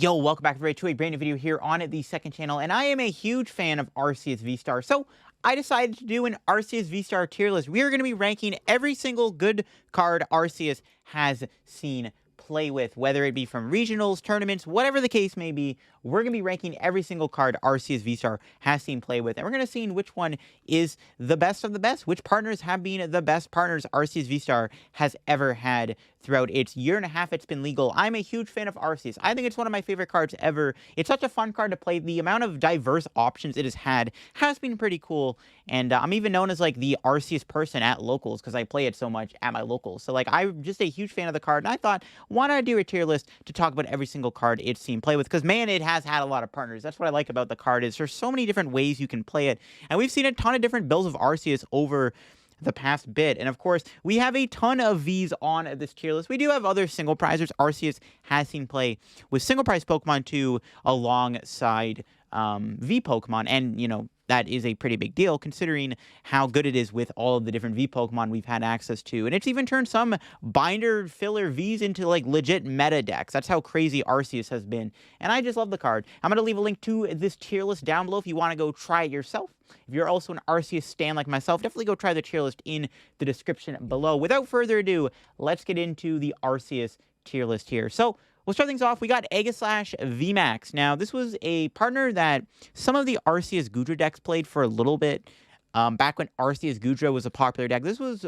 Yo, welcome back everybody to a brand new video here on the second channel, and I am a huge fan of Arceus VSTAR, so I decided to do an Arceus VSTAR tier list. We are going to be ranking every single good card Arceus has seen play with, whether it be from regionals, tournaments, whatever the case may be. We're going to be ranking every single card Arceus VSTAR has seen play with, and we're going to see which one is the best of the best, which partners have been the best partners Arceus VSTAR has ever had throughout its year and a half it's been legal. I'm a huge fan of Arceus. I think it's one of my favorite cards ever. It's such a fun card to play. The amount of diverse options it has had has been pretty cool, and I'm even known as like the Arceus person at locals because I play it so much at my locals. So like I'm just a huge fan of the card, and I thought, why not do a tier list to talk about every single card it's seen play with, because man, it has had a lot of partners. That's what I like about the card, is there's so many different ways you can play it, and we've seen a ton of different builds of Arceus over the past bit. And of course, we have a ton of Vs on this tier list. We do have other single prizers Arceus has seen play with single prize Pokemon too, alongside V Pokemon, and you know, that is a pretty big deal considering how good it is with all of the different V Pokemon we've had access to. And it's even turned some binder filler Vs into like legit meta decks. That's how crazy Arceus has been. And I just love the card. I'm going to leave a link to this tier list down below if you want to go try it yourself. If you're also an Arceus stan like myself, definitely go try the tier list in the description below. Without further ado, let's get into the Arceus tier list here. So we'll start things off. We got Aegislash VMax. Now, this was a partner that some of the Arceus Goodra decks played for a little bit. Back when Arceus Goodra was a popular deck. This was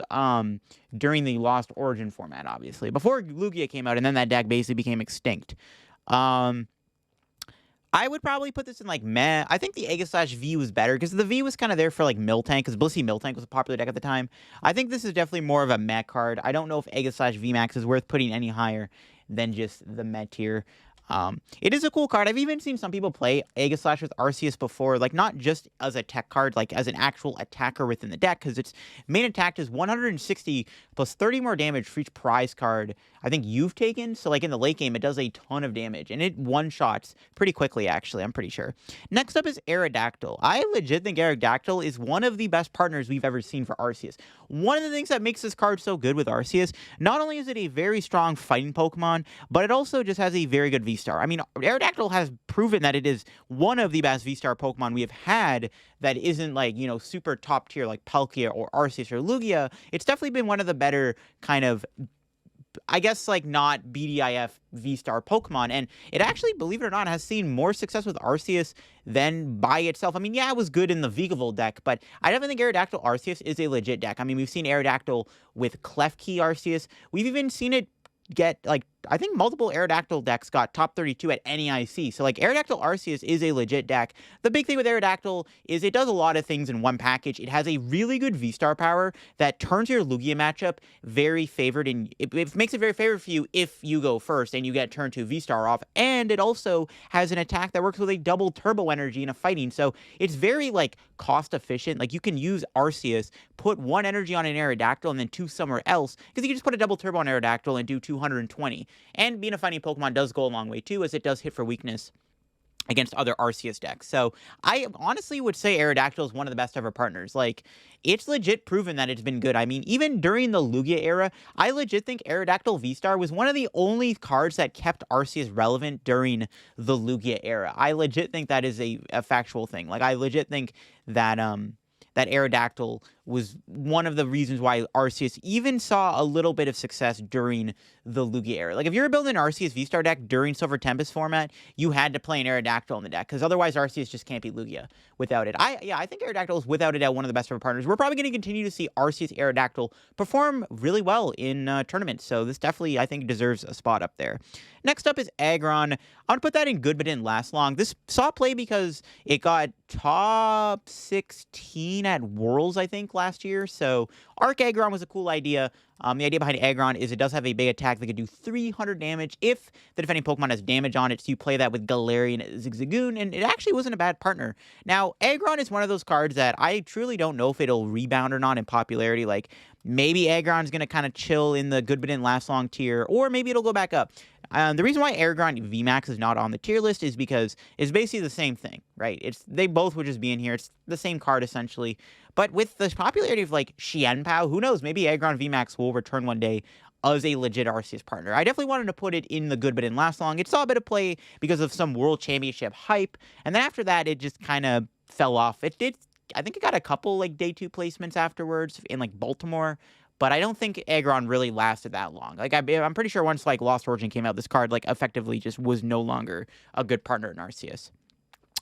during the Lost Origin format, obviously. Before Lugia came out, and then that deck basically became extinct. I would probably put this in like meh. I think the Aegislash V was better because the V was kind of there for like Miltank, because Blissey Miltank was a popular deck at the time. I think this is definitely more of a meh card. I don't know if Aegislash VMax is worth putting any higher than just the meh tier. It is a cool card. I've even seen some people play Aegislash with Arceus before, like not just as a tech card, like as an actual attacker within the deck, because its main attack is 160 plus 30 more damage for each prize card I think you've taken. So like in the late game, it does a ton of damage, and it one-shots pretty quickly, actually, I'm pretty sure. Next up is Aerodactyl. I legit think Aerodactyl is one of the best partners we've ever seen for Arceus. One of the things that makes this card so good with Arceus, not only is it a very strong fighting Pokemon, but it also just has a very good V-Star. I mean, Aerodactyl has proven that it is one of the best V-Star Pokemon we have had that isn't like, you know, super top tier like Palkia or Arceus or Lugia. It's definitely been one of the better kind of, I guess, like not BDIF V-Star Pokemon, and it actually, believe it or not, has seen more success with Arceus than by itself. I mean, yeah, it was good in the Vigaville deck, but I definitely think Aerodactyl Arceus is a legit deck. I mean, we've seen Aerodactyl with Klefki Arceus. We've even seen it get, like, I think multiple Aerodactyl decks got top 32 at NEIC. So, like, Aerodactyl Arceus is a legit deck. The big thing with Aerodactyl is it does a lot of things in one package. It has a really good V-Star power that turns your Lugia matchup very favored, and it makes it very favored for you if you go first and you get turn 2 V-Star off. And it also has an attack that works with a double turbo energy in a fighting. So, it's very, like, cost efficient. Like, you can use Arceus, put 1 energy on an Aerodactyl and then 2 somewhere else, because you can just put a double turbo on Aerodactyl and do 220. And being a fighting Pokemon does go a long way too, as it does hit for weakness against other Arceus decks. So I honestly would say Aerodactyl is one of the best ever partners. Like, it's legit proven that it's been good. I mean, even during the Lugia era, I legit think Aerodactyl V-Star was one of the only cards that kept Arceus relevant during the Lugia era. I legit think that is a factual thing. Like, I legit think that that Aerodactyl was one of the reasons why Arceus even saw a little bit of success during the Lugia era. Like, if you're building an Arceus V-Star deck during Silver Tempest format, you had to play an Aerodactyl in the deck, because otherwise Arceus just can't beat Lugia without it. I think Aerodactyl is without a doubt one of the best of our partners. We're probably going to continue to see Arceus Aerodactyl perform really well in tournaments, so this definitely, I think, deserves a spot up there. Next up is Aggron. I'm going to put that in good, but didn't last long. This saw play because it got top 16 at Worlds, I think, last year. So Arc Aggron was a cool idea. The idea behind Aggron is it does have a big attack that can do 300 damage if the defending Pokemon has damage on it. So you play that with Galarian Zigzagoon, and it actually wasn't a bad partner. Now, Aggron is one of those cards that I truly don't know if it'll rebound or not in popularity. Like, maybe Aggron's going to kind of chill in the good but didn't last long tier, or maybe it'll go back up. The reason why Aggron VMax is not on the tier list is because it's basically the same thing, right? They both would just be in here. It's the same card, essentially. But with the popularity of, like, Xianpao, who knows? Maybe Aggron VMax will return one day as a legit Arceus partner. I definitely wanted to put it in the good but didn't last long. It saw a bit of play because of some World Championship hype, and then after that, it just kind of fell off. It did, I think it got a couple, like, day 2 placements afterwards in, like, Baltimore, but I don't think Aggron really lasted that long. Like, I'm pretty sure once, like, Lost Origin came out, this card, like, effectively just was no longer a good partner in Arceus.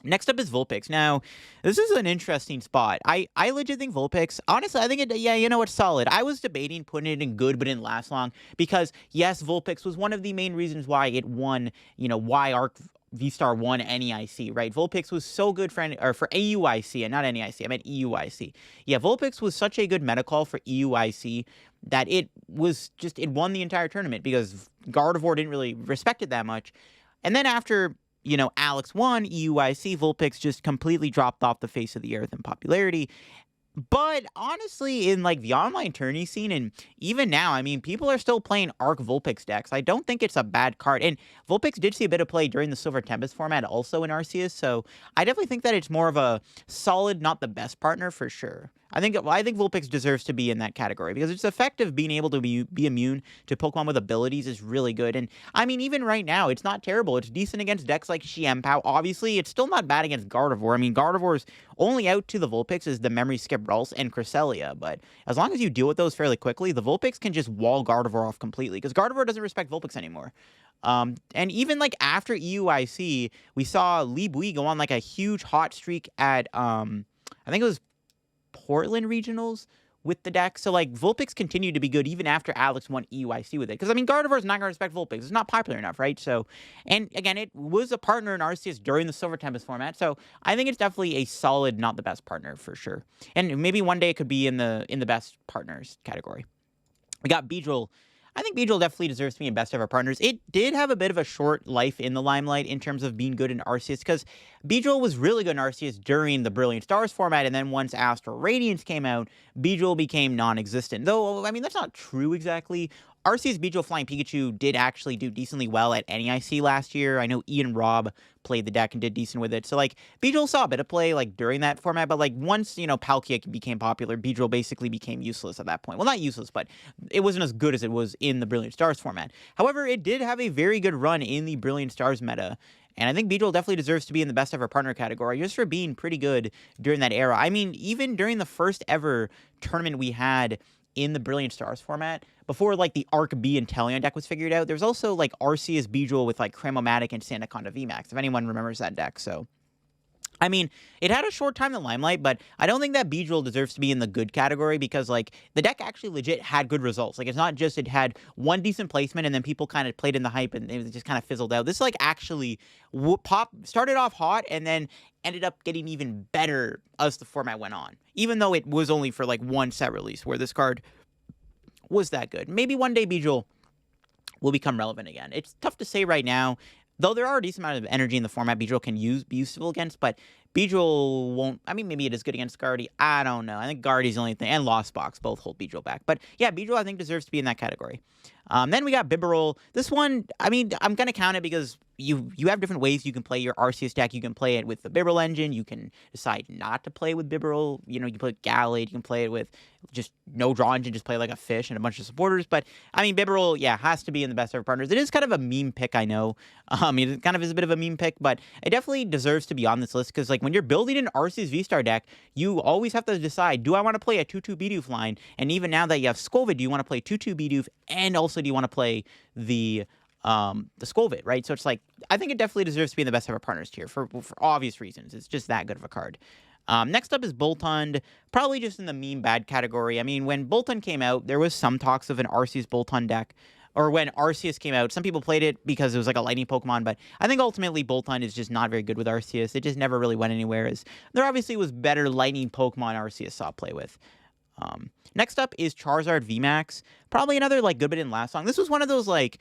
Next up is Vulpix. Now, this is an interesting spot. I legit think Vulpix, honestly, I think it, yeah, you know, it's solid. I was debating putting it in good, but didn't last long because, yes, Vulpix was one of the main reasons why it won, you know, why Arc V-Star won NEIC, right? Vulpix was so good for AUIC, and not NEIC, I meant EUIC. Yeah, Vulpix was such a good meta call for EUIC that it won the entire tournament because Gardevoir didn't really respect it that much. And then after, you know, Alex won EUIC, Vulpix just completely dropped off the face of the earth in popularity. But honestly, in, like, the online tourney scene, and even now, I mean, people are still playing Arc Vulpix decks. I don't think it's a bad card. And Vulpix did see a bit of play during the Silver Tempest format also in Arceus, so I definitely think that it's more of a solid, not the best partner for sure. I think Vulpix deserves to be in that category because its effective being able to be immune to Pokemon with abilities is really good. And I mean, even right now, it's not terrible. It's decent against decks like Xianpao. Obviously, it's still not bad against Gardevoir. I mean, Gardevoir's only out to the Vulpix is the Memory Skip Ralts and Cresselia, but as long as you deal with those fairly quickly, the Vulpix can just wall Gardevoir off completely because Gardevoir doesn't respect Vulpix anymore. And even, like, after EUIC, we saw Li Bui go on, like, a huge hot streak at, I think it was Portland Regionals with the deck. So, like, Vulpix continued to be good even after Alex won EUIC with it. Because, I mean, Gardevoir's not going to respect Vulpix. It's not popular enough, right? So, and again, it was a partner in Arceus during the Silver Tempest format. So, I think it's definitely a solid, not the best partner for sure. And maybe one day it could be in the best partners category. We got Beedrill. I think Beedrill definitely deserves to be in best ever partners. It did have a bit of a short life in the limelight in terms of being good in Arceus, because Beedrill was really good in Arceus during the Brilliant Stars format, and then once Astral Radiance came out, Beedrill became non-existent. Though, I mean, that's not true exactly. Arceus Beedrill Flying Pikachu did actually do decently well at NEIC last year. I know Ian Robb played the deck and did decent with it. So, like, Beedrill saw a bit of play, like, during that format, but, like, once, you know, Palkia became popular, Beedrill basically became useless at that point. Well, not useless, but it wasn't as good as it was in the Brilliant Stars format. However, it did have a very good run in the Brilliant Stars meta, and I think Beedrill definitely deserves to be in the best ever partner category just for being pretty good during that era. I mean, even during the first ever tournament we had in the Brilliant Stars format, before, like, the Arc B Empoleon deck was figured out, there was also, like, Arceus Beedrill with, like, Cramomatic and Sandaconda VMax, if anyone remembers that deck. So, I mean, it had a short time in the limelight, but I don't think that Beedrill deserves to be in the good category because, like, the deck actually legit had good results. Like, it's not just it had one decent placement and then people kind of played in the hype and it just kind of fizzled out. This, like, actually started off hot and then ended up getting even better as the format went on, even though it was only for, like, one set release where this card was that good. Maybe one day Beedrill will become relevant again. It's tough to say right now, though there are a decent amount of energy in the format Beedrill can be useful against, but Beedrill won't. I mean, maybe it is good against Guardy. I don't know. I think Guardy's the only thing, and Lost Box both hold Beedrill back. But yeah, Beedrill I think deserves to be in that category. Then we got Biberal. This one, I mean, I'm gonna count it because you have different ways you can play your Arceus deck. You can play it with the Biberal engine. You can decide not to play with Biberal. You know, you can play with Gallade. You can play it with just no draw engine, just play like a fish and a bunch of supporters. But I mean, Biberal, yeah, has to be in the best ever partners. It is kind of a meme pick, I know. It kind of is a bit of a meme pick, but it definitely deserves to be on this list because, like, when you're building an Arceus V-Star deck, you always have to decide, do I want to play a 2-2 Bidoof line? And even now that you have Skolvit, do you want to play 2-2 Bidoof? And also, do you want to play the Skolvit, right? So it's like, I think it definitely deserves to be in the best ever partners tier for obvious reasons. It's just that good of a card. Next up is Bolton, probably just in the meme bad category. I mean, when Bolton came out, there was some talks of an Arceus Bolton deck. Or when Arceus came out, some people played it because it was like a lightning Pokemon, but I think ultimately Bolton is just not very good with Arceus. It just never really went anywhere, as there obviously was better lightning Pokemon Arceus saw play with. Next up is Charizard VMax. Probably another, like, good but didn't last long. This was one of those, like,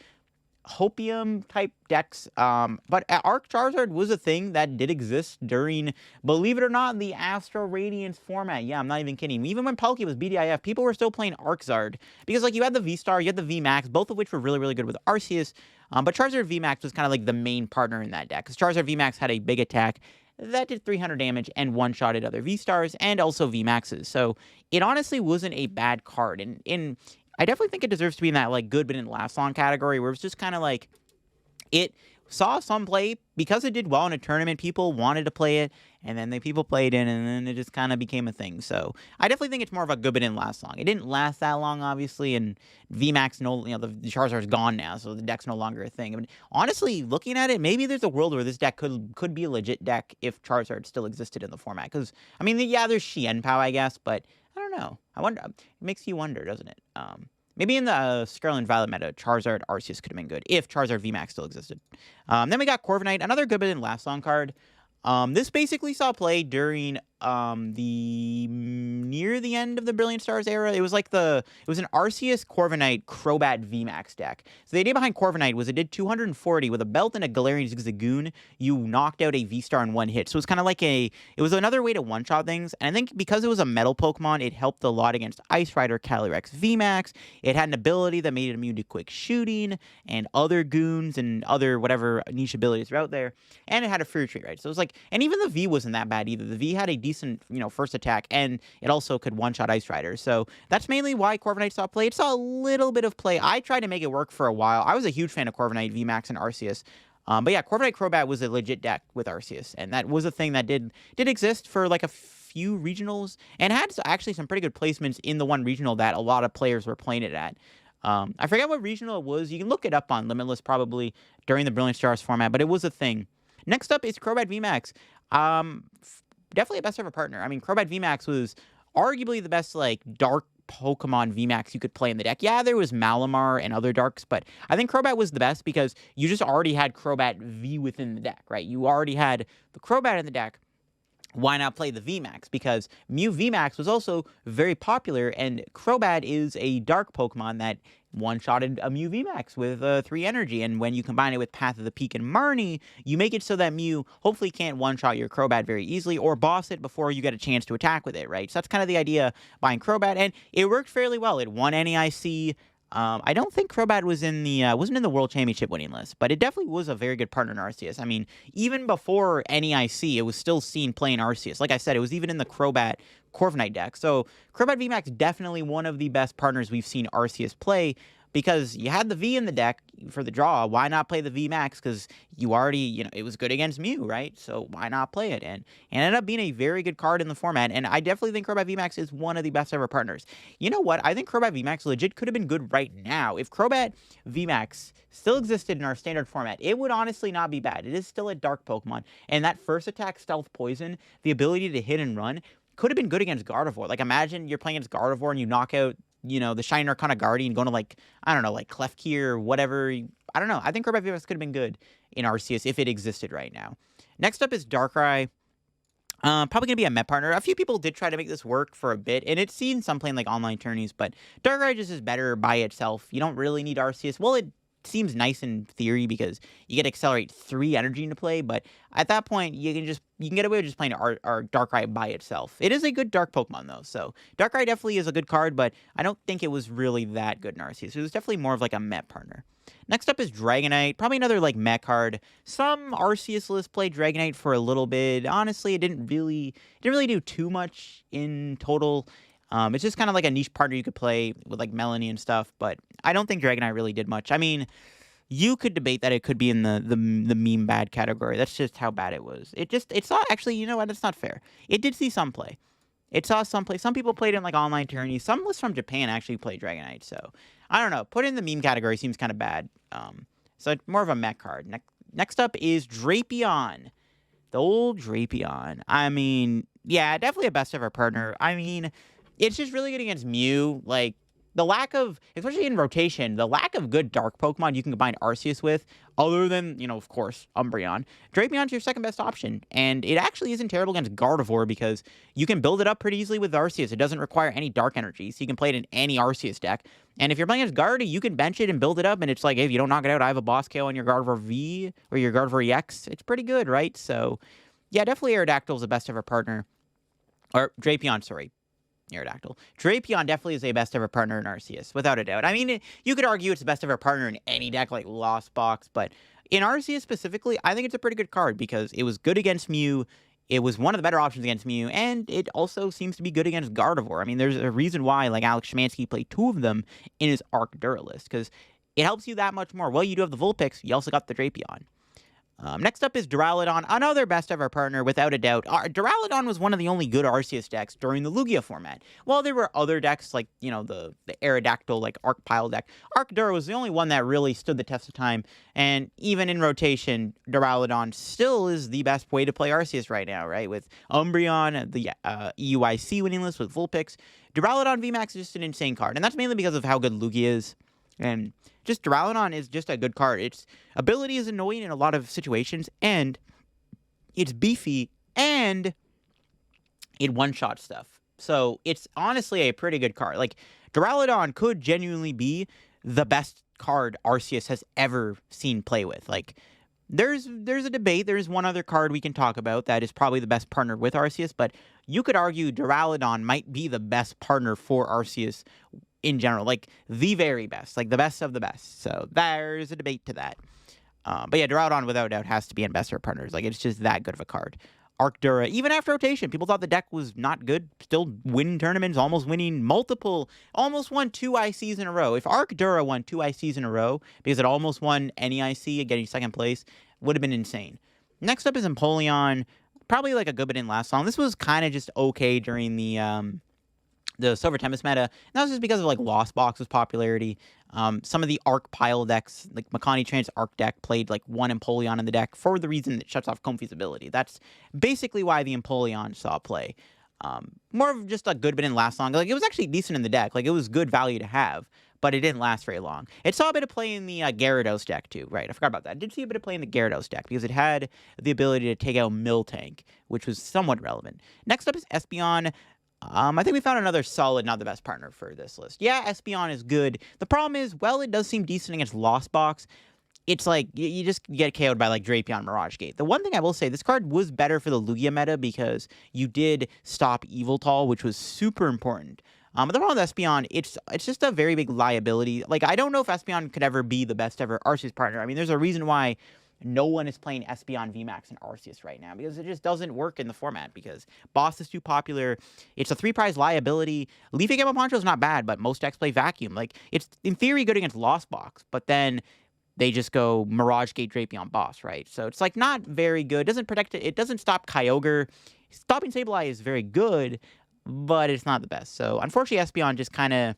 Hopium type decks, but Arc Charizard was a thing that did exist during, believe it or not, the Astral Radiance format. Yeah, I'm not even kidding. Even when Palkia was BDIF, people were still playing Arczard because, like, you had the V-Star, you had the VMax, both of which were really, really good with Arceus, but Charizard VMax was kind of like the main partner in that deck because Charizard VMax had a big attack that did 300 damage and one-shotted other V-Stars and also VMaxes, so it honestly wasn't a bad card. And I definitely think it deserves to be in that, like, good but didn't last long category, where it's just kind of like, it saw some play because it did well in a tournament. People wanted to play it, and then people played it, and then it just kind of became a thing. So I definitely think it's more of a good but didn't last long. It didn't last that long, obviously, and VMAX, the Charizard's gone now, so the deck's no longer a thing. I mean, honestly, looking at it, maybe there's a world where this deck could be a legit deck if Charizard still existed in the format. Because, I mean, yeah, there's Xianpao, I guess, but I don't know. I wonder. It makes you wonder, doesn't it? Maybe in the Scarlet and Violet meta, Charizard Arceus could have been good if Charizard VMAX still existed. Then we got Corviknight, another good but didn't last long card. This basically saw play during near the end of the Brilliant Stars era. It was like it was an Arceus Corviknight Crobat VMAX deck. So the idea behind Corviknight was it did 240 with a belt and a Galarian Zigzagoon. You knocked out a V-Star in one hit. So it was kind of like it was another way to one-shot things. And I think because it was a metal Pokemon, it helped a lot against Ice Rider Calyrex VMAX. It had an ability that made it immune to quick shooting and other goons and other whatever niche abilities are out there. And it had a Fury Tree, right? So it was like, and even the V wasn't that bad either. The V had a decent, first attack, and it also could one-shot Ice Rider. So that's mainly why Corviknight saw play. It saw a little bit of play. I tried to make it work for a while. I was a huge fan of Corviknight VMAX and Arceus. But yeah, Corviknight Crobat was a legit deck with Arceus, and that was a thing that did exist for like a few regionals, and had actually some pretty good placements in the one regional that a lot of players were playing it at. I forget what regional it was. You can look it up on Limitless probably during the Brilliant Stars format, but it was a thing. Next up is Crobat VMAX. Definitely a best ever partner. I mean, Crobat VMAX was arguably the best, like, dark Pokemon VMAX you could play in the deck. Yeah, there was Malamar and other darks, but I think Crobat was the best because you just already had Crobat V within the deck, right? You already had the Crobat in the deck. Why not play the VMAX? Because Mew VMAX was also very popular, and Crobat is a dark Pokemon that one-shotted a Mew VMAX with 3 energy, and when you combine it with Path of the Peak and Marnie, you make it so that Mew hopefully can't one-shot your Crobat very easily, or boss it before you get a chance to attack with it, right? So that's kind of the idea behind Crobat, and it worked fairly well. It won NEIC. I don't think Crobat was in the wasn't in the World Championship winning list, but it definitely was a very good partner in Arceus. I mean, even before NEIC, it was still seen playing Arceus. Like I said, it was even in the Crobat Corviknight deck. So Crobat VMAX definitely one of the best partners we've seen Arceus play, because you had the V in the deck for the draw. Why not play the VMAX? Because you already, it was good against Mew, right? So why not play it? And it ended up being a very good card in the format, and I definitely think Crobat VMAX is one of the best ever partners. You know what? I think Crobat VMAX legit could have been good right now. If Crobat VMAX still existed in our standard format, it would honestly not be bad. It is still a dark Pokemon, and that first attack Stealth Poison, the ability to hit and run, could have been good against Gardevoir. Like, imagine you're playing against Gardevoir and you knock out the Shiny Arcana Guardian, going to, like, I don't know, like Klefki or whatever. I don't know. I think Crobat VMAX could have been good in Arceus if it existed right now. Next up is Darkrai. Probably going to be a Met partner. A few people did try to make this work for a bit, and it's seen some playing, like, online tourneys, but Darkrai just is better by itself. You don't really need Arceus. Well, it seems nice in theory because you get to accelerate 3 energy into play, but at that point you can get away with just playing our Darkrai by itself. It is a good dark Pokemon though, so Darkrai definitely is a good card, but I don't think it was really that good in Arceus. It was definitely more of like a Met partner. Next up is Dragonite, probably another like Met card. Some Arceus lists played Dragonite for a little bit. Honestly, it didn't really do too much in total. It's just kind of like a niche partner you could play with, like, Melanie and stuff, but I don't think Dragonite really did much. I mean, you could debate that it could be in the meme bad category. That's just how bad it was. It's not, actually, you know what, it's not fair. It did see some play. It saw some play. Some people played in, like, online tourneys. Some lists from Japan actually played Dragonite, so I don't know. Put it in the meme category seems kind of bad. So it's more of a mech card. Next up is Drapion. The old Drapion. I mean, yeah, definitely a best ever partner. I mean, it's just really good against Mew. Like, the lack of, especially in rotation, the lack of good dark Pokemon you can combine Arceus with, other than, of course, Umbreon. Drapion's your second best option, and it actually isn't terrible against Gardevoir because you can build it up pretty easily with Arceus. It doesn't require any dark energy, so you can play it in any Arceus deck. And if you're playing against Gardy, you can bench it and build it up, and it's like, hey, if you don't knock it out, I have a boss KO on your Gardevoir V or your Gardevoir EX. It's pretty good, right? So, yeah, definitely Aerodactyl's the best ever partner. Or Drapion, sorry. Aerodactyl. Drapion definitely is a best ever partner in Arceus, without a doubt. I mean, you could argue it's the best ever partner in any deck like Lost Box, but in Arceus specifically, I think it's a pretty good card because it was good against Mew. It was one of the better options against Mew, and it also seems to be good against Gardevoir. I mean, there's a reason why, like, Alex Szymanski played 2 of them in his Arc Dura list, because it helps you that much more. Well, you do have the Vulpix, you also got the Drapion. Next up is Drowledon, another best-ever partner, without a doubt. Drowledon was one of the only good Arceus decks during the Lugia format. While there were other decks, like, you know, the Aerodactyl, like, Arc Pile deck, Arc Dura was the only one that really stood the test of time, and even in rotation, Drowledon still is the best way to play Arceus right now, right? With Umbreon, the EUIC winning list with Vulpix, Drowledon VMax is just an insane card, and that's mainly because of how good Lugia is. And just Drowledon is just a good card. Its ability is annoying in a lot of situations, and it's beefy, and it one-shot stuff. So it's honestly a pretty good card. Like, Drowledon could genuinely be the best card Arceus has ever seen play with. Like, there's a debate. There's one other card we can talk about that is probably the best partner with Arceus, but you could argue Drowledon might be the best partner for Arceus in general, like the very best, like the best of the best. So there's a debate to that. But yeah, Drowledon without doubt has to be in best of partners. Like, it's just that good of a card. Arc Dura, even after rotation, people thought the deck was not good. Still winning tournaments, almost winning almost won 2 ICs in a row. If Arc Dura won 2 ICs in a row, because it almost won any IC and getting second place, would have been insane. Next up is Empoleon. Probably like a good bit in last long. This was kind of just okay during the Silver Tempest meta, and that was just because of, like, Lost Box's popularity. Some of the Arc Pile decks, like Makani Trance Arc deck, played, like, 1 Empoleon in the deck for the reason it shuts off Comfy's ability. That's basically why the Empoleon saw play. More of just a good bit in last long. Like, it was actually decent in the deck. Like, it was good value to have, but it didn't last very long. It saw a bit of play in the Gyarados deck, too. Right, I forgot about that. It did see a bit of play in the Gyarados deck, because it had the ability to take out Miltank, which was somewhat relevant. Next up is Espeon. I think we found another solid, not the best partner for this list. Yeah, Espeon is good. The problem is, well, it does seem decent against Lost Box. It's like, you just get KO'd by, like, Drapion Mirage Gate. The one thing I will say, this card was better for the Lugia meta because you did stop Yveltal, which was super important. But the problem with Espeon, it's just a very big liability. Like, I don't know if Espeon could ever be the best ever Arceus partner. I mean, there's a reason why no one is playing Espeon VMax and Arceus right now, because it just doesn't work in the format, because Boss is too popular. It's a 3-prize liability. Leafy Gamma Poncho is not bad, but most decks play Vacuum. Like, it's in theory good against Lost Box, but then they just go Mirage Gate Drapion Boss, right? So it's, like, not very good. It doesn't protect it. It doesn't stop Kyogre. Stopping Sableye is very good, but it's not the best. So unfortunately, Espeon just kind of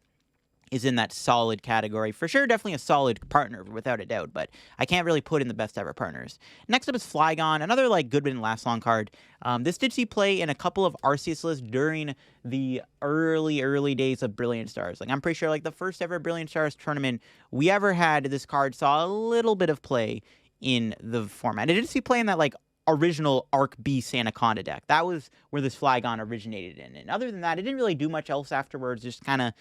is in that solid category. For sure, definitely a solid partner, without a doubt, but I can't really put in the best ever partners. Next up is Flygon, another, like, good and last long card. This did see play in a couple of Arceus lists during the early days of Brilliant Stars. Like, I'm pretty sure, like, the first ever Brilliant Stars tournament we ever had, this card saw a little bit of play in the format. It did see play in that, like, original Arc B Sandaconda deck. That was where this Flygon originated in. And other than that, it didn't really do much else afterwards, just kind of,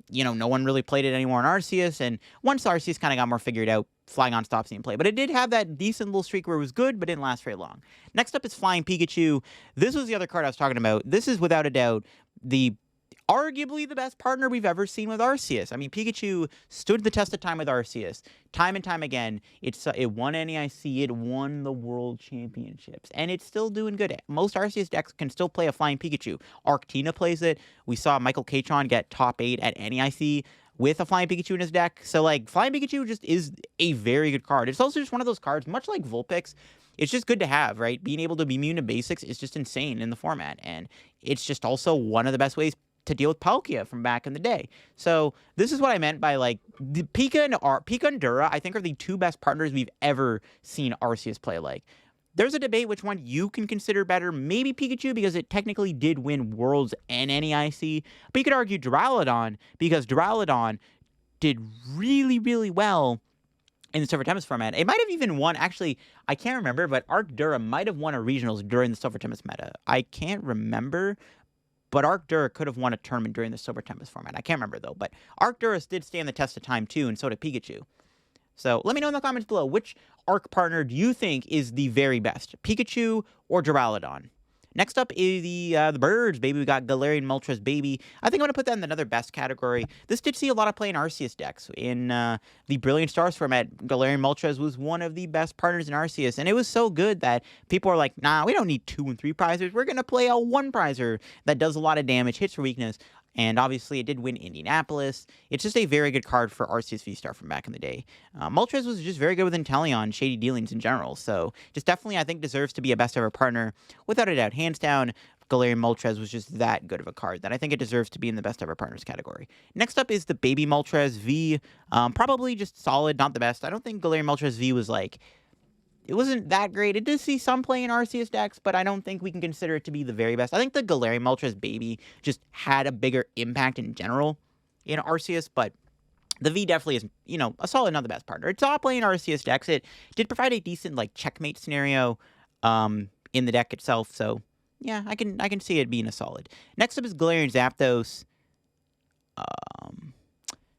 you know, no one really played it anymore in Arceus, and once Arceus kind of got more figured out, Flygon stopped seeing play. But it did have that decent little streak where it was good, but didn't last very long. Next up is Flying Pikachu. This was the other card I was talking about. This is, without a doubt, arguably the best partner we've ever seen with Arceus. I mean, Pikachu stood the test of time with Arceus. Time and time again, it won NEIC, it won the World Championships, and it's still doing good. Most Arceus decks can still play a Flying Pikachu. Arctina plays it. We saw Michael Catron get top 8 at NEIC with a Flying Pikachu in his deck. So, like, Flying Pikachu just is a very good card. It's also just one of those cards, much like Vulpix, it's just good to have, right? Being able to be immune to basics is just insane in the format, and it's just also one of the best ways to deal with Palkia from back in the day. So this is what I meant by, like, the Pika and Dura, I think, are the 2 best partners we've ever seen Arceus play like. There's a debate which one you can consider better. Maybe Pikachu, because it technically did win Worlds and NEIC. But you could argue Drowledon, because Drowledon did really, really well in the Silver Tempest format. It might have even won, actually, I can't remember, but Arc Dura might have won a regionals during the Silver Tempest meta. I can't remember, but Arc Dura could have won a tournament during the Silver Tempest format. I can't remember, though. But Arc Dura did stand the test of time, too, and so did Pikachu. So let me know in the comments below, which Arc partner do you think is the very best? Pikachu or Drowledon? Next up is the birds, baby. We got Galleria Moltres, baby. I think I'm going to put that in another best category. This did see a lot of play in Arceus decks. In the Brilliant Stars format, Galleria Moltres was one of the best partners in Arceus, and it was so good that people are like, nah, we don't need 2 and 3 prizers. We're going to play a 1 prizer that does a lot of damage, hits for weakness, and obviously it did win Indianapolis. It's just a very good card for Arceus VSTAR from back in the day. Moltres was just very good with Empoleon, Shady Dealings in general, so just definitely I think deserves to be a best ever partner, without a doubt. Hands down, Galleria Moltres was just that good of a card that I think it deserves to be in the best ever partners category. Next up is the baby Moltres V. Probably just solid, not the best. I don't think Galleria Moltres V was like, it wasn't that great. It did see some play in Arceus decks, but I don't think we can consider it to be the very best. I think the Galleria Moltres baby just had a bigger impact in general in Arceus, but the V definitely is, a solid, not the best partner. It saw play in Arceus decks. It did provide a decent, checkmate scenario in the deck itself, so yeah, I can see it being a solid. Next up is Galarian Zapdos.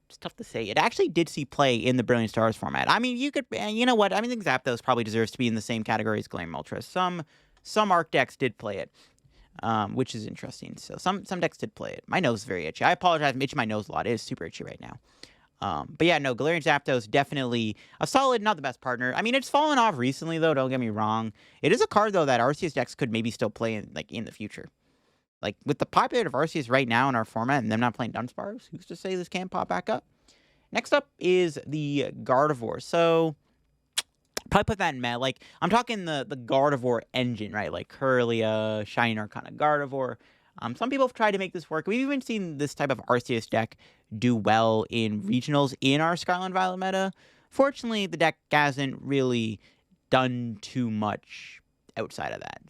It's tough to say. It actually did see play in the Brilliant Stars format. I mean, you know what? I think Zapdos probably deserves to be in the same category as Galarian Moltres. Some Arc decks did play it, which is interesting. So some decks did play it. My nose is very itchy. I apologize. I'm itching my nose a lot. It is super itchy right now. But yeah, no, Galarian Zapdos, definitely a solid, not the best partner. I mean, it's fallen off recently, though, don't get me wrong. It is a card, though, that Arceus decks could maybe still play in the future. With the popularity of Arceus right now in our format and them not playing Dunsparce, who's to say this can't pop back up? Next up is the Gardevoir. So, probably put that in Meta. I'm talking the Gardevoir engine, right? Like Kirlia, Shining Arcana Gardevoir. Some people have tried to make this work. We've even seen this type of Arceus deck do well in regionals in our Scarlet and Violet meta. Fortunately, the deck hasn't really done too much outside of that.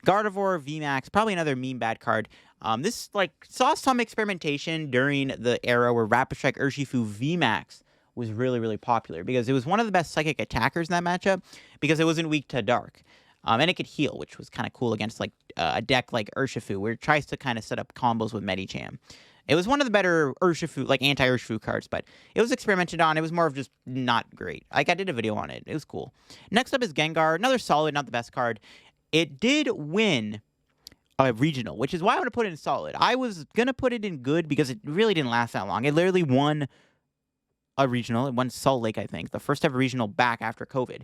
Gardevoir VMax, probably another meme bad card. This saw some experimentation during the era where Rapid Strike Urshu Vmax was really, really popular because it was one of the best psychic attackers in that matchup because it wasn't weak to dark. And it could heal, which was kind of cool against a deck like Urshu, where it tries to kind of set up combos with Medicham. It was one of the better Urshu, anti-Urshu cards, but it was experimented on. It was more of just not great. I did a video on it. It was cool. Next up is Gengar, another solid, not the best card. It did win a regional, which is why I'm going to put it in solid. I was going to put it in good because it really didn't last that long. It literally won a regional. It won Salt Lake, I think, the first ever regional back after COVID.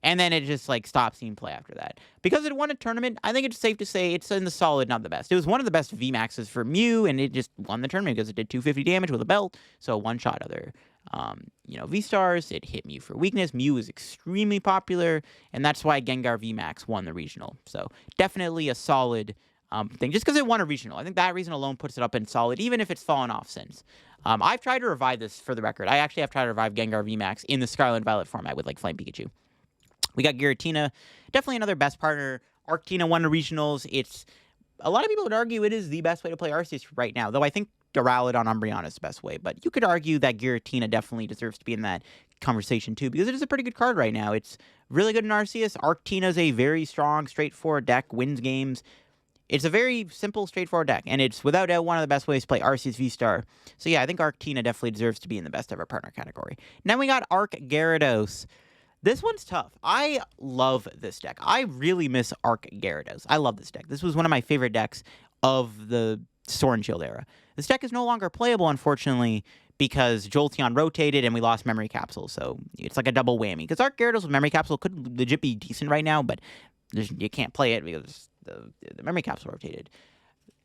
And then it just, stopped seeing play after that. Because it won a tournament, I think it's safe to say it's in the solid, not the best. It was one of the best VMAXs for Mew, and it just won the tournament because it did 250 damage with a belt, so one-shot other, V-Stars. It hit Mew for weakness. Mew is extremely popular, and that's why Gengar VMax won the regional. So definitely a solid thing, just because it won a regional. I think that reason alone puts it up in solid, even if it's fallen off since. I've tried to revive this, for the record. I actually have tried to revive Gengar VMax in the Scarlet and Violet format with, Flame Pikachu. We got Giratina, definitely another best partner. Arctina won the regionals. A lot of people would argue it is the best way to play Arceus right now, though I think Drowledon Umbreon is the best way. But you could argue that Giratina definitely deserves to be in that conversation too, because it is a pretty good card right now. It's really good in Arceus. Arctina is a very strong, straightforward deck, wins games. It's a very simple, straightforward deck, and it's without doubt one of the best ways to play Arceus V-Star. So yeah, I think Arctina definitely deserves to be in the best ever partner category. Now we got Arc Gyarados. This one's tough. I love this deck. I really miss Arc Gyarados. I love this deck. This was one of my favorite decks of the Sword and Shield era. This deck is no longer playable, unfortunately, because Jolteon rotated and we lost Memory Capsule. So it's like a double whammy. Because Arc Gyarados with Memory Capsule could legit be decent right now, but you can't play it because the Memory Capsule rotated.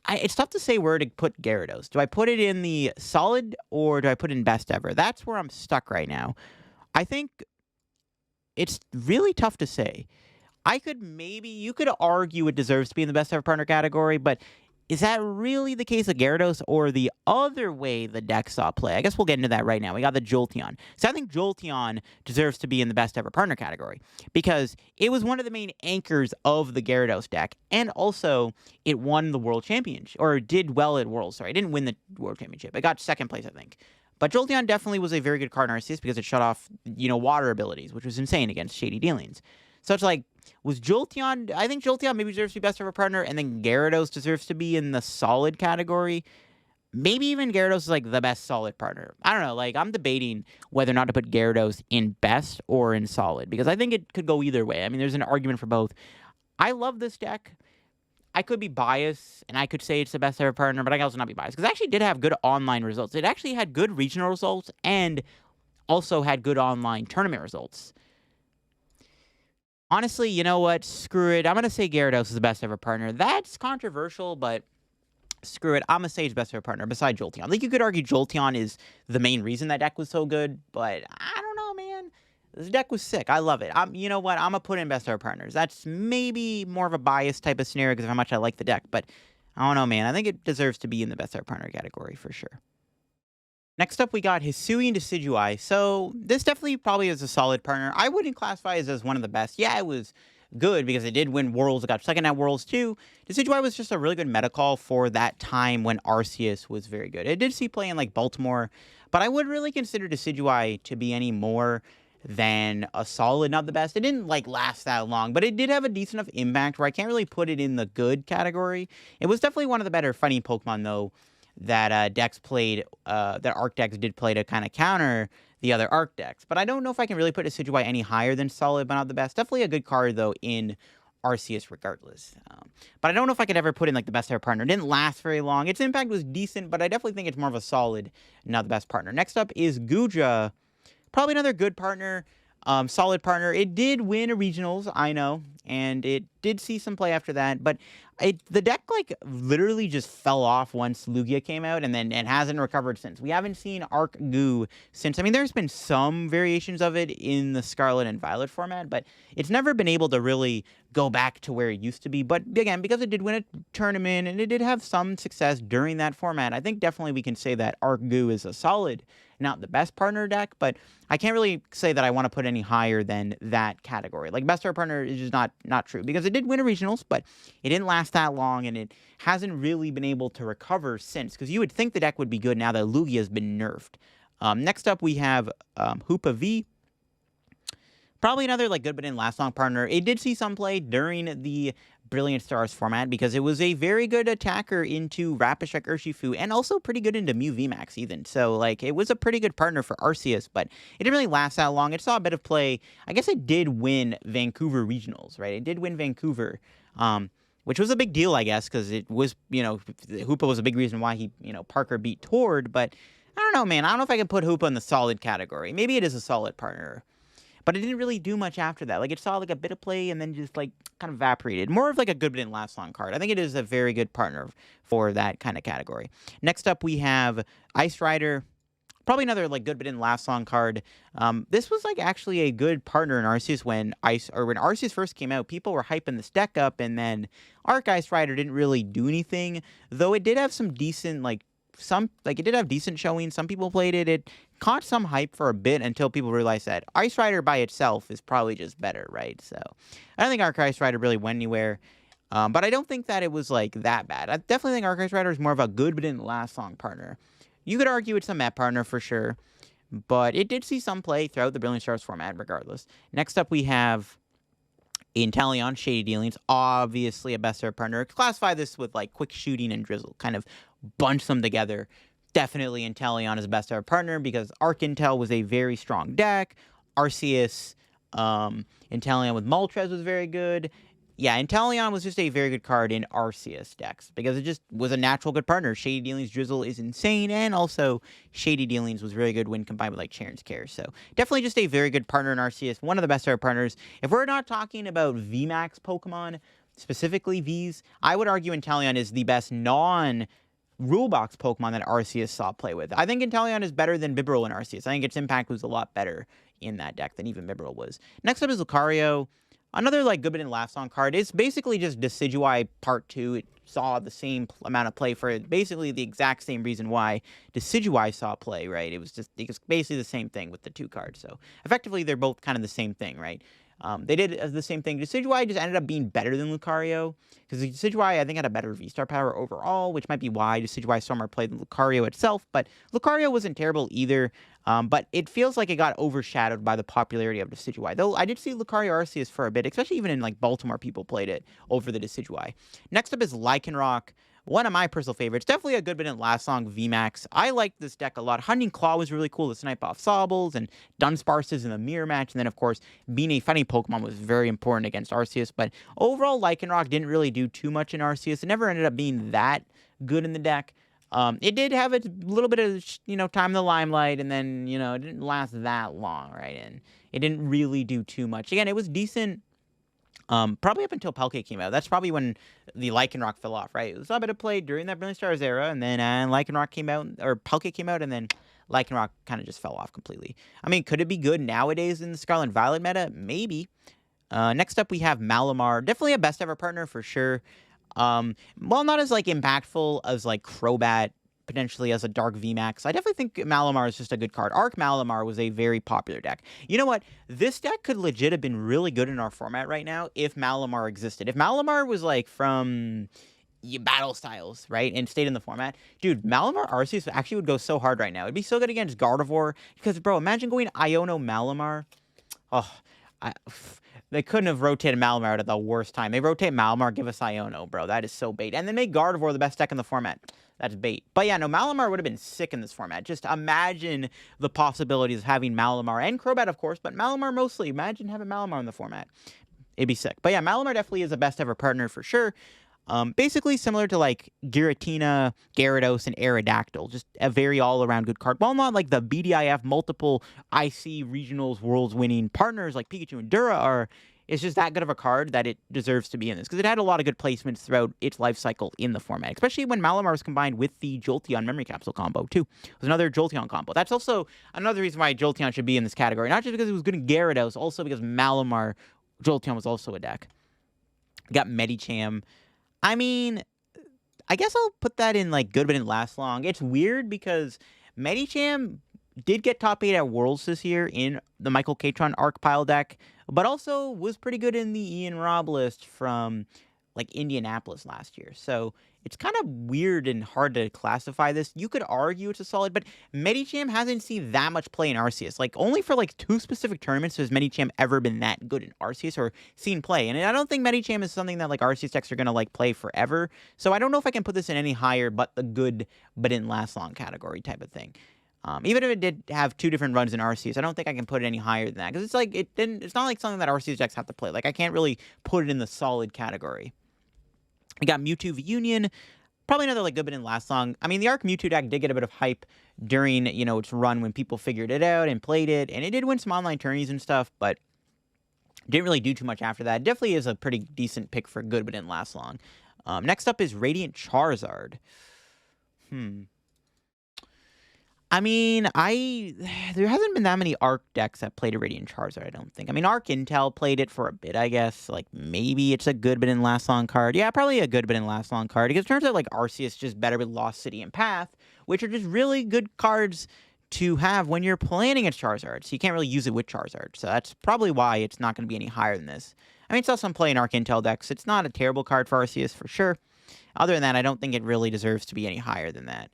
It's tough to say where to put Gyarados. Do I put it in the solid or do I put it in best ever? That's where I'm stuck right now. I think it's really tough to say. You could argue it deserves to be in the best ever partner category, but is that really the case of Gyarados or the other way the deck saw play? I guess we'll get into that right now. We got the Jolteon. So I think Jolteon deserves to be in the best ever partner category because it was one of the main anchors of the Gyarados deck, and also it won the World Championship, or did well at Worlds. Sorry, it didn't win the World Championship. It got second place, I think. But Jolteon definitely was a very good card in Arceus because it shut off, water abilities, which was insane against Shady Dealings. So it's was Jolteon... I think Jolteon maybe deserves to be best ever partner, and then Gyarados deserves to be in the solid category. Maybe even Gyarados is, the best solid partner. I don't know. I'm debating whether or not to put Gyarados in best or in solid, because I think it could go either way. I mean, there's an argument for both. I love this deck. I could be biased, and I could say it's the best ever partner, but I can also not be biased, because it actually did have good online results. It actually had good regional results, and also had good online tournament results. Honestly, you know what? Screw it. I'm going to say Gyarados is the best ever partner. That's controversial, but screw it. I'm going to say it's best ever partner, besides Jolteon. Like, you could argue Jolteon is the main reason that deck was so good, but I don't know, man. This deck was sick. I love it. You know what? I'm going to put in best ever partners. That's maybe more of a biased type of scenario because of how much I like the deck, but I don't know, man. I think it deserves to be in the best ever partner category for sure. Next up, we got Hisuian Decidueye. So this definitely probably is a solid partner. I wouldn't classify it as one of the best. Yeah, it was good because it did win Worlds. It got second at Worlds too. Decidueye was just a really good meta call for that time when Arceus was very good. It did see play in like Baltimore, but I would really consider Decidueye to be any more than a solid, not the best. It didn't like last that long, but it did have a decent enough impact where I can't really put it in the good category. It was definitely one of the better fighting Pokemon though, that decks played, that Arc decks did play to kind of counter the other Arc decks. But I don't know if I can really put Decidueye any higher than solid, but not the best. Definitely a good card, though, in Arceus regardless. But I don't know if I could ever put in, like, the best ever partner. It didn't last very long. Its impact was decent, but I definitely think it's more of a solid, not the best partner. Next up is Goodra. Probably another good partner. Solid partner. It did win a regionals, I know, and it did see some play after that, but the deck, like, literally just fell off once Lugia came out, and then it hasn't recovered since. We haven't seen Arc Goo since. I mean, there's been some variations of it in the Scarlet and Violet format, but it's never been able to really go back to where it used to be. But again, because it did win a tournament, and it did have some success during that format, I think definitely we can say that Arc Goo is a solid, not the best partner deck, but I can't really say that I want to put any higher than that category. Like, best ever partner is just not true, because it did win a regionals, but it didn't last that long, and it hasn't really been able to recover since, because you would think the deck would be good now that Lugia has been nerfed. Next up, we have Hoopa V. Probably another, like, good but didn't last long partner. It did see some play during the Brilliant Stars format because it was a very good attacker into Rapid Strike Urshifu and also pretty good into Mew VMAX even. So, like, it was a pretty good partner for Arceus, but it didn't really last that long. It saw a bit of play. I guess it did win Vancouver Regionals, right? It did win Vancouver, which was a big deal, I guess, because it was, you know, Hoopa was a big reason why he, you know, Parker beat Tord, but I don't know, man. I don't know if I can put Hoopa in the solid category. Maybe it is a solid partner. But it didn't really do much after that. Like, it saw, like, a bit of play and then just, like, kind of evaporated. More of, like, a good but didn't last long card. I think it is a very good partner for that kind of category. Next up, we have Ice Rider. Probably another, like, good but didn't last long card. This was, like, actually a good partner in Arceus when Arceus first came out. People were hyping this deck up, and then Arc Ice Rider didn't really do anything. Though it did have some decent, it did have decent showing. Some people played it. It caught some hype for a bit until people realized that Ice Rider by itself is probably just better, right? So I don't think Arc Ice Rider really went anywhere. But I don't think that it was, like, that bad. I definitely think Arc Ice Rider is more of a good but didn't last long partner. You could argue it's a meta partner for sure, but it did see some play throughout the Brilliant Stars format regardless. Next up, we have Inteleon, Shady Dealings, obviously a best ever partner. Classify this with, like, Quick Shooting and Drizzle, kind of bunch them together. Definitely Inteleon is a best ever partner because Arc Intel was a very strong deck. Arceus, Inteleon with Moltres was very good. Yeah, Inteleon was just a very good card in Arceus decks because it just was a natural good partner. Shady Dealings Drizzle is insane, and also Shady Dealings was really good when combined with, like, Charon's Care. So definitely just a very good partner in Arceus, one of the best ever partners. If we're not talking about VMAX Pokemon, specifically Vs, I would argue Inteleon is the best non-rulebox Pokemon that Arceus saw play with. I think Inteleon is better than Biberal in Arceus. I think its impact was a lot better in that deck than even Biberal was. Next up is Lucario. Another, like, good but didn't last long card. It's basically just Decidueye Part 2. It saw the same amount of play for basically the exact same reason why Decidueye saw play, right? It was basically the same thing with the two cards. So effectively, they're both kind of the same thing, right? They did the same thing. Decidueye just ended up being better than Lucario because Decidueye, I think, had a better V-Star power overall, which might be why Decidueye saw more play than Lucario itself. But Lucario wasn't terrible either. But it feels like it got overshadowed by the popularity of Decidueye. Though I did see Lucario Arceus for a bit, especially even in, like, Baltimore, people played it over the Decidueye. Next up is Lycanroc. one of my personal favorites. Definitely a good but didn't last long VMAX. I liked this deck a lot. Hunting Claw was really cool to snipe off Sobbles and Dunsparces in the mirror match. And then, of course, being a fighting Pokemon was very important against Arceus. But overall, Lycanroc didn't really do too much in Arceus. It never ended up being that good in the deck. It did have a little bit of, time in the limelight, and then, it didn't last that long, right? And it didn't really do too much. Again, it was decent. Probably up until Palkia came out. That's probably when the Lycanroc fell off, right? It was a bit of play during that Brilliant Stars era, and then Lycanroc came out, or Palkia came out, and then Lycanroc kind of just fell off completely. I mean, could it be good nowadays in the Scarlet and Violet meta? Maybe. Next up, we have Malamar. Definitely a best ever partner for sure. Well, not as impactful as Crobat, potentially as a Dark VMAX. I definitely think Malamar is just a good card. Arc Malamar was a very popular deck. You know what? This deck could legit have been really good in our format right now if Malamar existed. If Malamar was from Battle Styles, right, and stayed in the format, dude, Malamar Arceus actually would go so hard right now. It'd be so good against Gardevoir, because, bro, imagine going Iono Malamar. Oh, they couldn't have rotated Malamar at the worst time. They rotate Malamar, give us Iono, bro. That is so bait. And then make Gardevoir the best deck in the format. That's bait. But yeah, no, Malamar would have been sick in this format. Just imagine the possibilities of having Malamar and Crobat, of course, but Malamar mostly. Imagine having Malamar in the format. It'd be sick. But yeah, Malamar definitely is a best ever partner for sure. Basically similar to Giratina, Gyarados, and Aerodactyl. Just a very all-around good card. While not the BDIF multiple IC regionals worlds winning partners like Pikachu and Dura are, it's just that good of a card that it deserves to be in this. Because it had a lot of good placements throughout its life cycle in the format. Especially when Malamar was combined with the Jolteon Memory Capsule combo too. It was another Jolteon combo. That's also another reason why Jolteon should be in this category. Not just because it was good in Gyarados, also because Malamar Jolteon was also a deck. We got Medicham. I mean, I guess I'll put that in good but didn't last long. It's weird because Medicham did get top 8 at Worlds this year in the Michael Catron Arc Pile deck, but also was pretty good in the Ian Robb list from Indianapolis last year. So it's kind of weird and hard to classify this. You could argue it's a solid, but Medicham hasn't seen that much play in Arceus. Only for 2 specific tournaments has Medicham ever been that good in Arceus or seen play. And I don't think Medicham is something that Arceus decks are going to play forever. So I don't know if I can put this in any higher but the good but didn't last long category type of thing. Even if it did have 2 different runs in Arceus, I don't think I can put it any higher than that. Because it's not something that Arceus decks have to play. I can't really put it in the solid category. We got Mewtwo Union, probably another good but didn't last long. I mean, the Arc Mewtwo deck did get a bit of hype during, its run when people figured it out and played it, and it did win some online tourneys and stuff, but didn't really do too much after that. Definitely is a pretty decent pick for good but didn't last long. Next up is Radiant Charizard. I mean, there hasn't been that many Arc decks that played a Radiant Charizard, I don't think. I mean, Arc Intel played it for a bit, I guess. Maybe it's a good but didn't last long card. Yeah, probably a good but didn't last long card. Because it turns out, Arceus is just better with Lost City and Path, which are just really good cards to have when you're planning a Charizard. So you can't really use it with Charizard. So that's probably why it's not going to be any higher than this. I mean, it's also playing Arc Intel decks. It's not a terrible card for Arceus, for sure. Other than that, I don't think it really deserves to be any higher than that.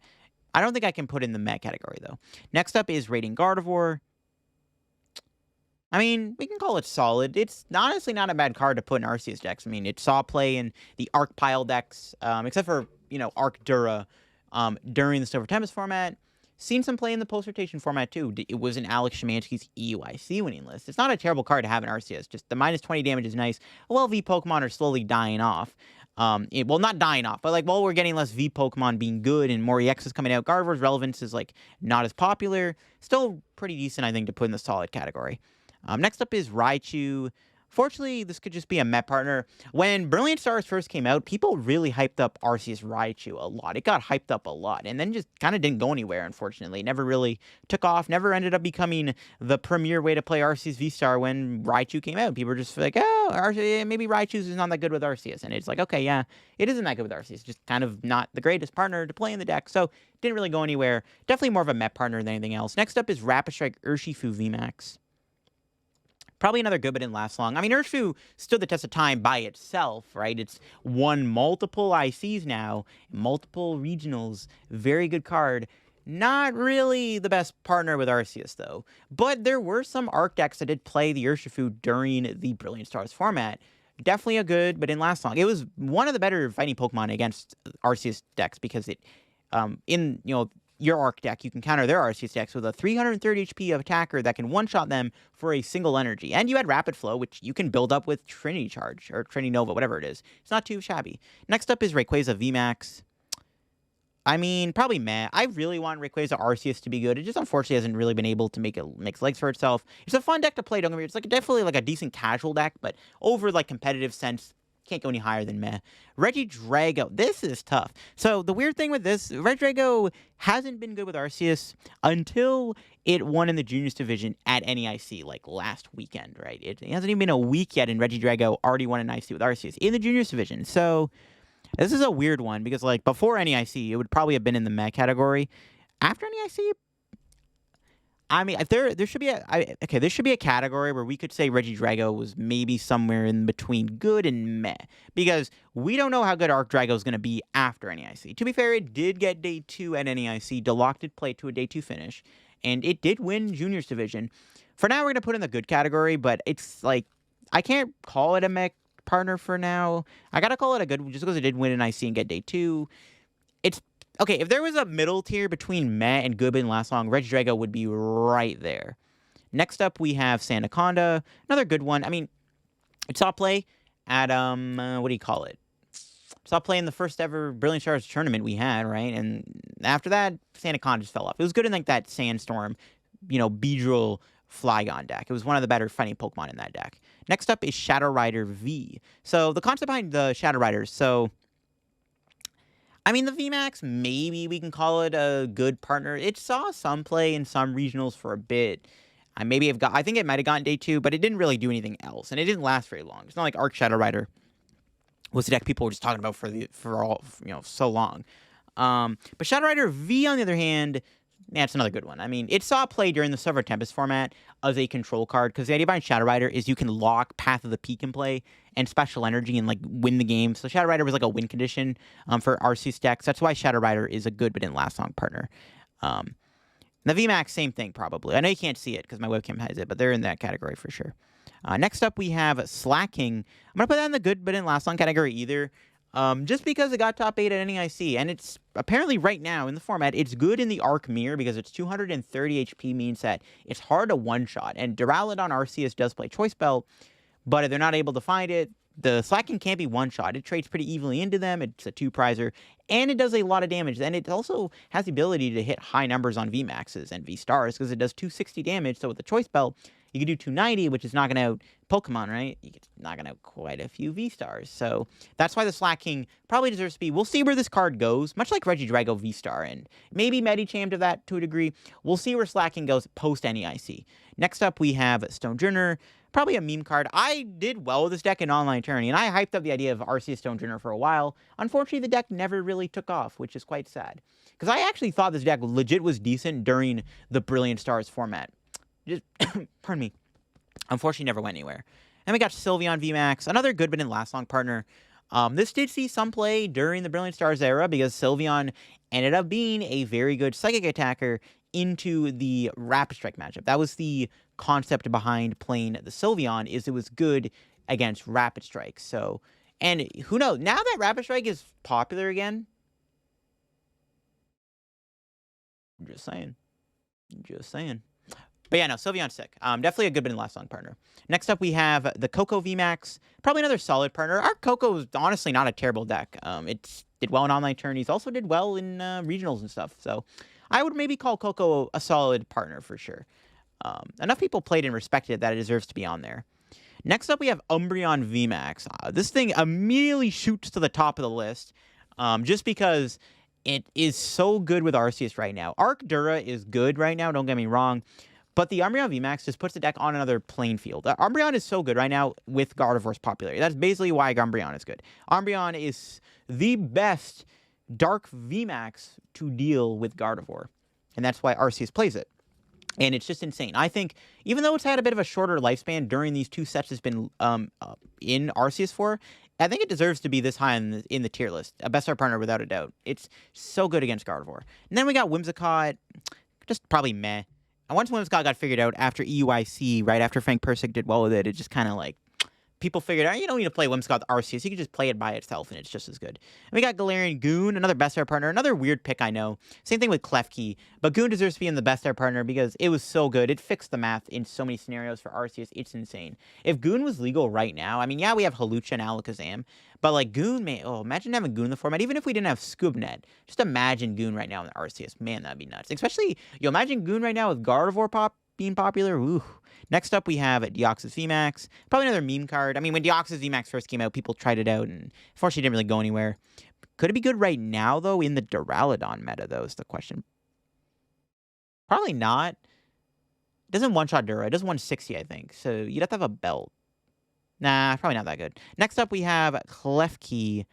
I don't think I can put in the Met category, though. Next up is Radiant Gardevoir. I mean, we can call it solid. It's honestly not a bad card to put in Arceus decks. I mean, it saw play in the Arc Pile decks, except for, Arc Dura during the Silver Tempest format. Seen some play in the post-rotation format, too. It was in Alex Szymanski's EUIC winning list. It's not a terrible card to have in Arceus. Just the minus 20 damage is nice. Well, V Pokemon are slowly dying off. Well, not dying off, but we're getting less V Pokemon being good and more EX is coming out. Gardevoir's relevance is not as popular. Still pretty decent, I think, to put in the solid category. Next up is Raichu. Fortunately, this could just be a Met partner. When Brilliant Stars first came out, people really hyped up Arceus Raichu a lot. It got hyped up a lot, and then just kind of didn't go anywhere, unfortunately. Never really took off, never ended up becoming the premier way to play Arceus VSTAR when Raichu came out. People were just oh, maybe Raichu's is not that good with Arceus. And it's okay, yeah, it isn't that good with Arceus. Just kind of not the greatest partner to play in the deck, so didn't really go anywhere. Definitely more of a Met partner than anything else. Next up is Rapid Strike Urshifu VMax. Probably another good but didn't last long. I mean, Urshu stood the test of time by itself, right? It's won multiple ICs now, multiple regionals. Very good card. Not really the best partner with Arceus, though. But there were some Arc decks that did play the Urshifu during the Brilliant Stars format. definitely a good, but didn't last long. It was one of the better fighting Pokemon against Arceus decks because it, in, your Arc deck, you can counter their Arceus decks with a 330 HP of attacker that can one-shot them for a single energy. And you had Rapid Flow, which you can build up with Trinity Charge, or Trinity Nova, whatever it is. It's not too shabby. Next up is Rayquaza VMax. I mean, probably meh. I really want Rayquaza Arceus to be good. It just unfortunately hasn't really been able to make legs for itself. It's a fun deck to play, don't get me wrong. It's like definitely like a decent casual deck, but over like competitive sense, can't go any higher than meh. Regidrago. This is tough. So the weird thing with this, Regidrago hasn't been good with Arceus until it won in the juniors division at NEIC like last weekend, right? It hasn't even been a week yet, and Regidrago already won an NEIC with Arceus in the juniors division. So this is a weird one because like before NEIC, it would probably have been in the meh category. After NEIC, I mean, there should be there should be a category where we could say Regidrago was maybe somewhere in between good and meh, because we don't know how good Arcdrago is going to be after NEIC. To be fair, it did get day 2 at NEIC. Deloc did play to a day 2 finish, and it did win juniors division. For now, we're going to put it in the good category, but it's like I can't call it a meh partner for now. I gotta call it a good one just because it did win an IC and get day 2. It's okay, if there was a middle tier between meh and good but didn't last long, Regidrago would be right there. Next up, we have Sandaconda, another good one. I mean, it saw play at, what do you call it? Saw play in the first ever Brilliant Stars tournament we had, right? And after that, Sandaconda just fell off. It was good in, like, that Sandstorm, Beedrill Flygon deck. It was one of the better fighting Pokemon in that deck. Next up is Shadow Rider V. So, the concept behind the Shadow Riders, so I mean, the VMAX, maybe we can call it a good partner. It saw some play in some regionals for a bit. I think it might have gotten day 2, but it didn't really do anything else, and it didn't last very long. It's not like Arc Shadow Rider was the deck people were just talking about for so long. But Shadow Rider V, on the other hand, it's another good one. I mean, it saw play during the Silver Tempest format as a control card, because the idea behind Shadow Rider is you can lock Path of the Peak in play and Special Energy and, like, win the game. So Shadow Rider was like a win condition for Arceus decks. That's why Shadow Rider is a good but didn't last long partner. The VMAX, same thing, probably. I know you can't see it because my webcam hides it, but they're in that category for sure. Next up, we have Slacking. I'm going to put that in the good but didn't last long category either. Just because it got top 8 at NEIC, and it's apparently right now in the format, it's good in the Arc Mirror because it's 230 HP means that it's hard to one-shot, and Drowledon Arceus does play Choice Belt, but if they're not able to find it, the Slacking can't be one-shot. It trades pretty evenly into them, it's a 2-prizer, and it does a lot of damage, and it also has the ability to hit high numbers on VMAXs and V-Stars because it does 260 damage, so with the Choice Belt, you can do 290, which is knocking out Pokemon, right? It's knocking out quite a few V-Stars. So that's why the Slacking probably deserves to be. We'll see where this card goes, much like Regidrago V-Star, and maybe Medicham to that to a degree. We'll see where Slacking goes post-NEIC. Next up, we have Stonejourner, probably a meme card. I did well with this deck in online tourney, and I hyped up the idea of Arceus Stonejourner for a while. Unfortunately, the deck never really took off, which is quite sad. Because I actually thought this deck legit was decent during the Brilliant Stars format. Just, pardon me. Unfortunately, never went anywhere. And we got Sylveon VMax, another good but didn't last long partner. This did see some play during the Brilliant Stars era because Sylveon ended up being a very good psychic attacker into the Rapid Strike matchup. That was the concept behind playing the Sylveon, is it was good against Rapid Strike. So, and who knows, now that Rapid Strike is popular again, I'm just saying. But yeah, no, Sylveon's sick. Definitely a good but didn't last long partner. Next up, we have the Coco Vmax. Probably another solid partner. Our Coco is honestly not a terrible deck. It did well in online tourneys. Also did well in regionals and stuff. So I would maybe call Coco a solid partner for sure. Enough people played and respected it that it deserves to be on there. Next up, we have Umbreon Vmax. This thing immediately shoots to the top of the list just because it is so good with Arceus right now. Arcdura is good right now, don't get me wrong. But the Umbreon VMAX just puts the deck on another playing field. Umbreon is so good right now with Gardevoir's popularity. That's basically why Umbreon is good. Umbreon is the best Dark VMAX to deal with Gardevoir. And that's why Arceus plays it. And it's just insane. I think, even though it's had a bit of a shorter lifespan during these 2 sets it's been in Arceus for, I think it deserves to be this high in the tier list. A best star partner without a doubt. It's so good against Gardevoir. And then we got Whimsicott, just probably meh. And once Whimsicott got figured out after EUIC, right after Frank Persick did well with it, it just kind of like people figured out you don't need to play Whimsicott with Arceus. You can just play it by itself, and it's just as good. And we got Galarian Goon, another best star partner, another weird pick, I know. Same thing with Klefki, but Goon deserves to be in the best star partner because it was so good. It fixed the math in so many scenarios for Arceus. It's insane. If Goon was legal right now, I mean, yeah, we have Hawlucha and Alakazam, but like Goon, man, oh, imagine having Goon in the format. Even if we didn't have Scoobnet, just imagine Goon right now in the Arceus. Man, that'd be nuts. Especially, you imagine Goon right now with Gardevoir Pop being popular. Ooh. Next up, we have Deoxys VMax. Probably another meme card. I mean, when Deoxys VMax first came out, people tried it out, and unfortunately, it didn't really go anywhere. Could it be good right now, though, in the Duraludon meta, though, is the question. Probably not. It doesn't one-shot Dura. It does 160, I think. So you'd have to have a belt. Nah, probably not that good. Next up, we have Klefki.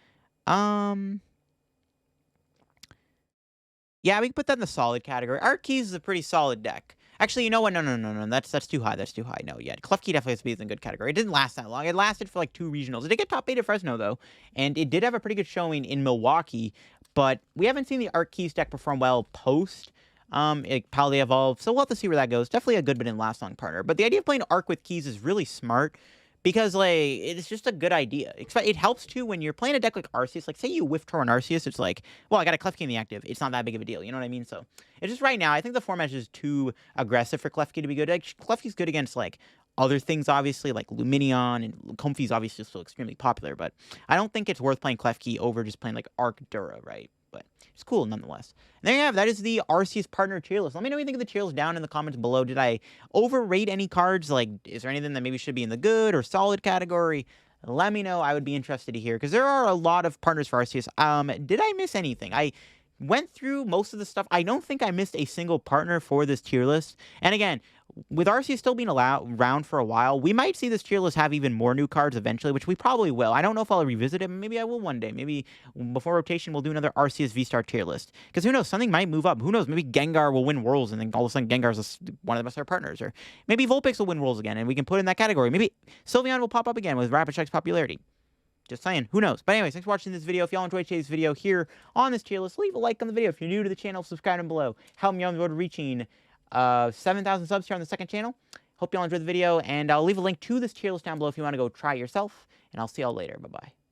Yeah, we can put that in the solid category. Arceus is a pretty solid deck. Actually, you know what? No. That's too high. That's too high. No, yeah. Klefki definitely has to be in a good category. It didn't last that long. It lasted for like 2 regionals. It did get top 8 at Fresno, though. And it did have a pretty good showing in Milwaukee. But we haven't seen the Arceus deck perform well post Paldea Evolve. So we'll have to see where that goes. Definitely a good but didn't last long partner. But the idea of playing Arc with Keys is really smart. Because, like, it's just a good idea. It helps, too, when you're playing a deck like Arceus. Like, say you whiff Tor on Arceus, it's like, well, I got a Klefki in the active. It's not that big of a deal. You know what I mean? So, it's just right now, I think the format is just too aggressive for Klefki to be good. Like, Klefki's good against, like, other things, obviously, like Luminion, and Comfey's obviously still extremely popular. But I don't think it's worth playing Klefki over just playing, like, Arc Dura, right? But it's cool nonetheless. And there you have it. That is the Arceus partner tier list. Let me know what you think of the tier list down in the comments below. Did I overrate any cards? Like, is there anything that maybe should be in the good or solid category? Let me know. I would be interested to hear because there are a lot of partners for Arceus. Did I miss anything? I went through most of the stuff. I don't think I missed a single partner for this tier list. And again, with Arceus still being around for a while, we might see this tier list have even more new cards eventually, which we probably will. I don't know if I'll revisit it. Maybe I will one day. Maybe before rotation, we'll do another Arceus VSTAR tier list. Because who knows? Something might move up. Who knows? Maybe Gengar will win Worlds, and then all of a sudden Gengar's one of the best of our partners. Or maybe Vulpix will win Worlds again, and we can put in that category. Maybe Sylveon will pop up again with Rapid Strike's popularity. Just saying, who knows? But anyways, thanks for watching this video. If y'all enjoyed today's video here on this tier list, leave a like on the video. If you're new to the channel, subscribe down below. Help me on the road to reaching 7,000 subs here on the second channel. Hope y'all enjoyed the video, and I'll leave a link to this tier list down below if you want to go try it yourself, and I'll see y'all later. Bye-bye.